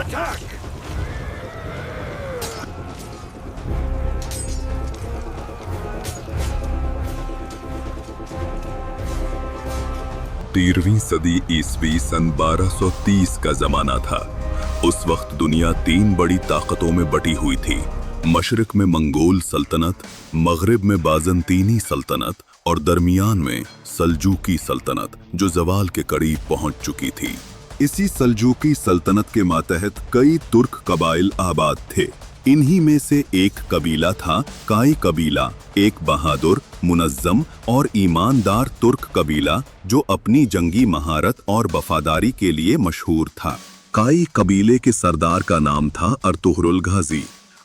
Attack! 13वीं सदी ईस्वी सन 1230 का जमाना था। उस वक्त दुनिया 3 बड़ी ताकतों में बटी हुई थी। मशरिक में मंगोल सल्तनत, मगरिब में बाज़ंतीनी सल्तनत और दरमियान में सल्जूकी सल्तनत, जो ज़वाल के करीब पहुंच चुकी थी। इसी सल्जूकी सल्तनत के मातहत कई तुर्क कबाइल आबाद थे। इन्हीं में से एक कबीला था काई कबीला, एक बहादुर, मुनज़्ज़म और ईमानदार तुर्क कबीला जो अपनी जंगी महारत और वफादारी के लिए मशहूर था। काई कबीले के सरदार का नाम था अर्तुगरुल गाजी।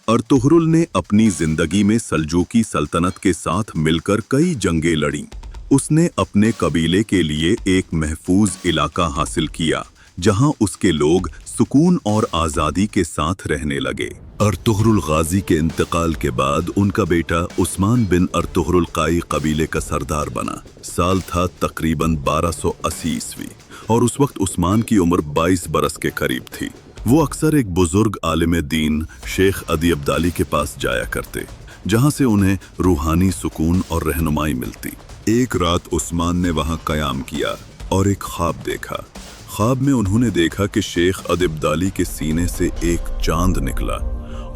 अर्तुगरुल ने अपनी जिंदगी में सल्जूकी सल्तनत के साथ मिलकर कई जंगें लड़ी। उसने अपने कबीले के लिए एक महफूज इलाका हासिल किया जहां उसके लोग सुकून और आज़ादी के साथ रहने लगे। अर्तुगरुल गाजी के इंतकाल के बाद उनका बेटा उस्मान बिन अर्तुगरुल काई कबीले का सरदार बना। साल था तकरीबन 1280 ईस्वी और उस वक्त उस्मान की उम्र 22 बरस के करीब थी। वो अक्सर एक बुजुर्ग आलिम दीन शेख अदी अब्दाली के पास जाया करते, जहां से उन्हें रूहानी सुकून और रहनुमाई मिलती। एक रात उस्मान ने वहां कयाम किया और एक ख्वाब देखा। ख्वाब में उन्होंने देखा कि शेख अदी अब्दाली के सीने से एक चांद निकला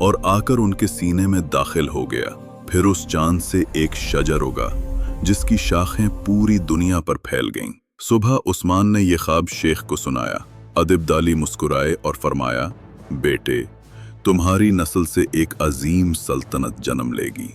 और आकर उनके सीने में दाखिल हो गया। फिर उस चांद से एक शजर उगा जिसकी शाखें पूरी दुनिया पर फैल गईं। सुबह उस्मान ने यह ख्वाब शेख को सुनाया। अदी अब्दाली मुस्कुराए और फरमाया, बेटे, तुम्हारी नस्ल से एक अजीम सल्तनत जन्म लेगी,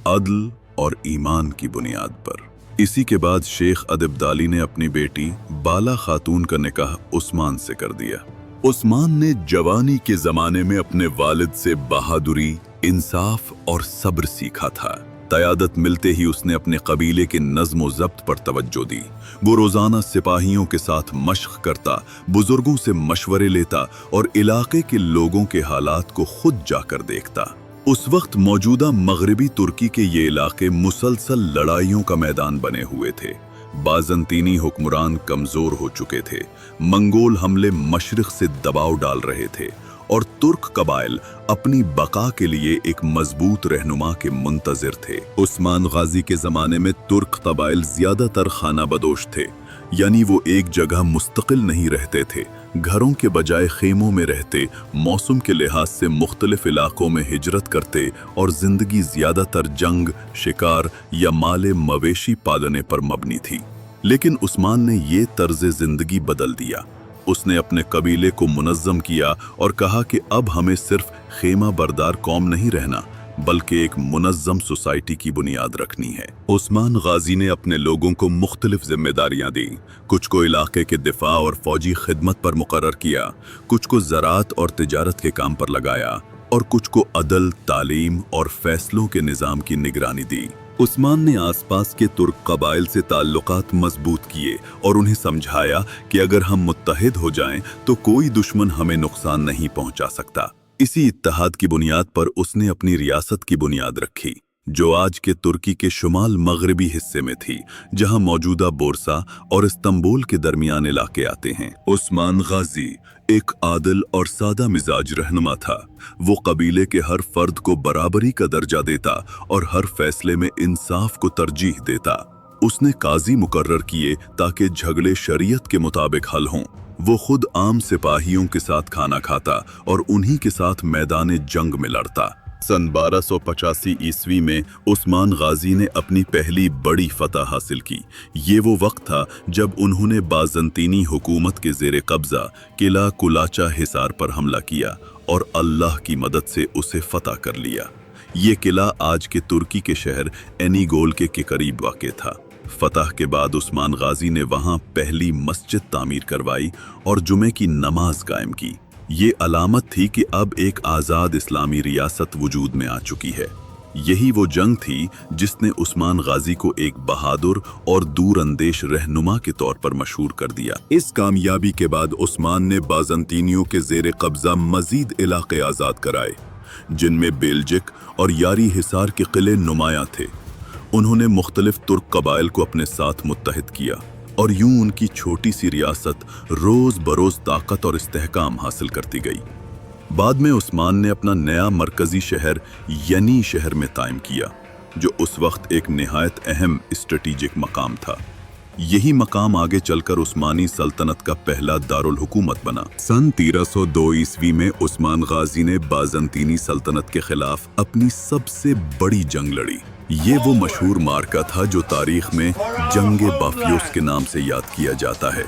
अदल और ईमान की बुनियाद पर। इसी के बाद शेख अदी अब्दाली ने अपनी बेटी बाला खातून का निकाह उस्मान से कर दिया। उस्मान ने जवानी के जमाने में अपने वालिद से बहादुरी, इंसाफ और सब्र सीखा था। क़यादत मिलते ही उसने अपने कबीले के नज़्म व ज़ब्त पर तवज्जो दी। वो रोज़ाना सिपाहियों के साथ मश्क करता, बुजुर्गों से मशवरे लेता और इलाके के लोगों के हालात को खुद जाकर देखता। उस वक्त मौजूदा मगरबी तुर्की के ये इलाके मुसलसल लड़ाइयों का मैदान बने हुए थे। बाज़ंतीनी हुक्मरान कमज़ोर हो चुके थे, मंगोल हमले मशरिक़ से दबाव डाल रहे थे और तुर्क कबाइल अपनी बका के लिए एक मजबूत रहनुमा के मुंतज़िर थे। उस्मान गाजी के ज़माने में तुर्क कबाइल ज़्यादातर खाना बदोश थे, यानी वो एक जगह मुस्तकिल नहीं रहते थे। घरों के बजाय खेमों में रहते, मौसम के लिहाज से मुख्तलिफ इलाकों में हिजरत करते और जिंदगी ज़्यादातर जंग, शिकार या माले मवेशी पालने पर मबनी थी। लेकिन उस्मान ने ये तर्ज जिंदगी बदल दिया। उसने अपने कबीले को मुनज़्ज़म किया और कहा कि अब हमें सिर्फ खेमा बरदार कौम नहीं रहना, बल्कि एक मुनज़्ज़म सोसाइटी की बुनियाद रखनी है। उस्मान गाजी ने अपने लोगों को मुख्तलिफ जिम्मेदारियां दी। कुछ को इलाके के दिफा और फौजी खिदमत पर मुकर्रर किया, कुछ को ज़राअत और तिजारत के काम पर लगाया और कुछ को अदल, तालीम और फैसलों के निज़ाम की निगरानी दी। उस्मान ने आसपास के तुर्क कबाइल से ताल्लुकात मजबूत किए और उन्हें समझाया कि अगर हम मुत्तहिद हो जाएं तो कोई दुश्मन हमें नुकसान नहीं पहुंचा सकता। इसी इत्तेहाद की बुनियाद पर उसने अपनी रियासत की बुनियाद रखी, जो आज के तुर्की के शुमाल मगरबी हिस्से में थी, जहां मौजूदा बोरसा और इस्तांबुल के दरमियान इलाके आते हैं। उस्मान गाजी एक आदिल और सादा मिजाज रहनुमा था। वो कबीले के हर फर्द को बराबरी का दर्जा देता और हर फैसले में इंसाफ को तरजीह देता। उसने काजी मुकर्रर किए ताकि झगड़े शरीयत के मुताबिक हल हों। वो खुद आम सिपाहियों के साथ खाना खाता और उन्हीं के साथ मैदान जंग में लड़ता। सन 1285 ईस्वी में उस्मान गाजी ने अपनी पहली बड़ी फतह हासिल की। ये वो वक्त था जब उन्होंने बाज़ंतीनी हुकूमत के ज़ेरे कब्ज़ा किला कुलाचा हिसार पर हमला किया और अल्लाह की मदद से उसे फतह कर लिया। ये किला आज के तुर्की के शहर एनीगोल के करीब वाक़ था। फतह के बाद उस्मान गाजी ने वहां पहली मस्जिद तामीर करवाई और जुमे की नमाज कायम की। ये अलामत थी कि अब एक आज़ाद इस्लामी रियासत वजूद में आ चुकी है। यही वो जंग थी जिसने उस्मान गाजी को एक बहादुर और दूर अंदेश रहनुमा के तौर पर मशहूर कर दिया। इस कामयाबी के बाद उस्मान ने बाज़ंतीनियों के ज़ेरे कब्ज़ा मज़ीद इलाके आज़ाद कराए, जिनमें बेल्जिक और यारी हिसार के किले नुमायां थे। उन्होंने मुख्तलिफ तुर्क कबाइल को अपने साथ मुत्तहिद किया और यूं उनकी छोटी सी रियासत रोज बरोज ताकत और इस्तेहकाम हासिल करती गई। बाद में उस्मान ने अपना नया मरकजी शहर यनी शहर में कायम किया, जो उस वक्त एक निहायत अहम स्ट्रेटेजिक मकाम था। यही मकाम आगे चलकर उस्मानी सल्तनत का पहला दारुल हुकूमत बना। सन 1302 ईस्वी में उस्मान गाजी ने बाज़ंतीनी सल्तनत के खिलाफ अपनी सबसे बड़ी जंग लड़ी। ये वो मशहूर मार्का था जो तारीख में जंगे बाफियोस के नाम से याद किया जाता है।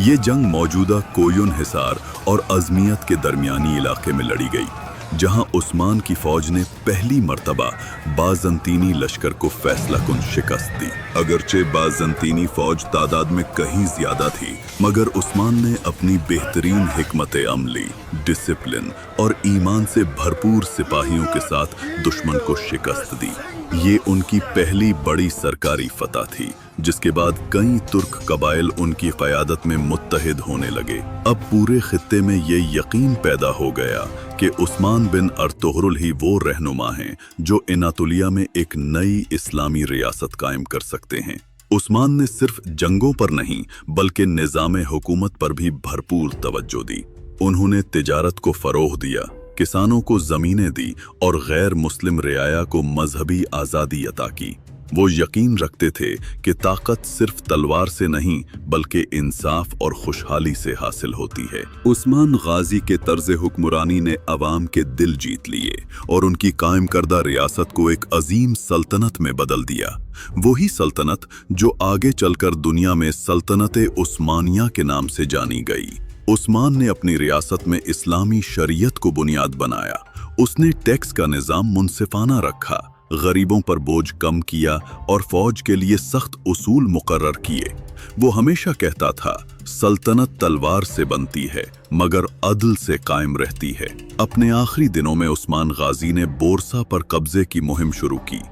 ये जंग मौजूदा कोयुन हिसार और अजमियत के दरमियानी इलाके में लड़ी गई, जहां उस्मान की फौज ने पहली मर्तबा बाज़ंतीनी लश्कर को फैसलाकुन शिकस्त दी। अगरचे बाज़ंतीनी फौज तादाद में कहीं ज्यादा थी, मगर उस्मान ने अपनी बेहतरीन हिकमत अमली, डिसिप्लिन और ईमान से भरपूर सिपाहियों के साथ दुश्मन को शिकस्त दी। ये उनकी पहली बड़ी सरकारी फतह थी, जिसके बाद कई तुर्क कबाइल उनकी क़यादत में मुत्तहिद होने लगे। अब पूरे खित्ते में ये यकीन पैदा हो गया कि उस्मान बिन अर्तुगरुल ही वो रहनुमा हैं जो एनातोलिया में एक नई इस्लामी रियासत कायम कर सकते हैं। उस्मान ने सिर्फ जंगों पर नहीं बल्कि निज़ाम हुकूमत पर भी भरपूर तवज्जो दी। उन्होंने तिजारत को फ़रोग़ दिया, किसानों को ज़मीनें दी और गैर मुस्लिम रियाया को मजहबी आज़ादी अता की। वो यकीन रखते थे कि ताकत सिर्फ तलवार से नहीं बल्कि इंसाफ और खुशहाली से हासिल होती है। उस्मान गाजी के तर्ज हुक्मरानी ने अवाम के दिल जीत लिए और उनकी कायम करदा रियासत को एक अजीम सल्तनत में बदल दिया। वही सल्तनत जो आगे चलकर दुनिया में सल्तनत उस्मानिया के नाम से जानी गई। उस्मान ने अपनी रियासत में इस्लामी शरीयत को बुनियाद बनाया। उसने टैक्स का निज़ाम मुनसिफाना रखा, गरीबों पर बोझ कम किया और फौज के लिए सख्त उसूल मुकर्रर किए। वो हमेशा कहता था, सल्तनत तलवार से बनती है मगर अदल से कायम रहती है। अपने आखिरी दिनों में उस्मान गाजी ने बोरसा पर कब्जे की मुहिम शुरू की।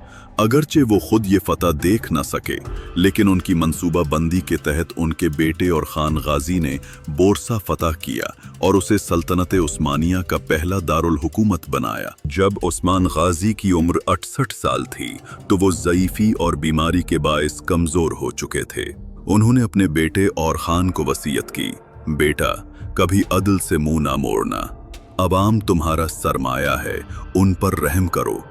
अगरचे वो खुद ये फतह देख न सके, लेकिन उनकी मंसूबा बंदी के तहत उनके बेटे और खान गाजी ने बोरसा फतह किया और उसे सल्तनत उस्मानिया का पहला दारुल हुकूमत बनाया। जब उस्मान गाजी की उम्र 68 साल थी तो वो ज़ईफ़ी और बीमारी के बाइस कमज़ोर हो चुके थे। उन्होंने अपने बेटे और खान को वसीयत की, बेटा कभी अदल से मुंह ना मोड़ना, अवाम तुम्हारा सरमाया है, उन पर रहम करो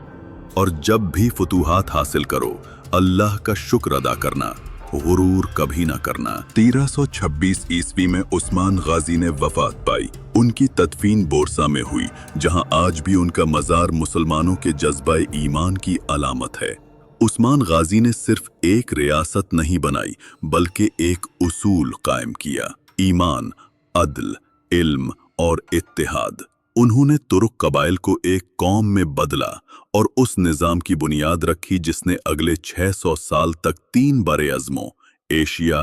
और जब भी फतूहात हासिल करो अल्लाह का शुक्र अदा करना, गुरूर कभी ना करना। 1326 ईस्वी में उस्मान गाजी ने वफात पाई। उनकी तदफीन बोरसा में हुई, जहां आज भी उनका मज़ार मुसलमानों के जज्बा ईमान की अलामत है। उस्मान गाजी ने सिर्फ एक रियासत नहीं बनाई बल्कि एक उसूल कायम किया, ईमान, अदल, इल्म और इत्तिहाद। उन्होंने तुर्क कबाइल को एक कौम में बदला और उस निज़ाम की बुनियाद रखी जिसने अगले 600 साल तक 3 बरे-अज़्मों एशिया,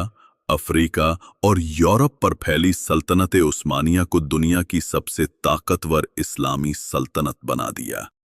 अफ्रीका और यूरोप पर फैली सल्तनत उस्मानिया को दुनिया की सबसे ताकतवर इस्लामी सल्तनत बना दिया।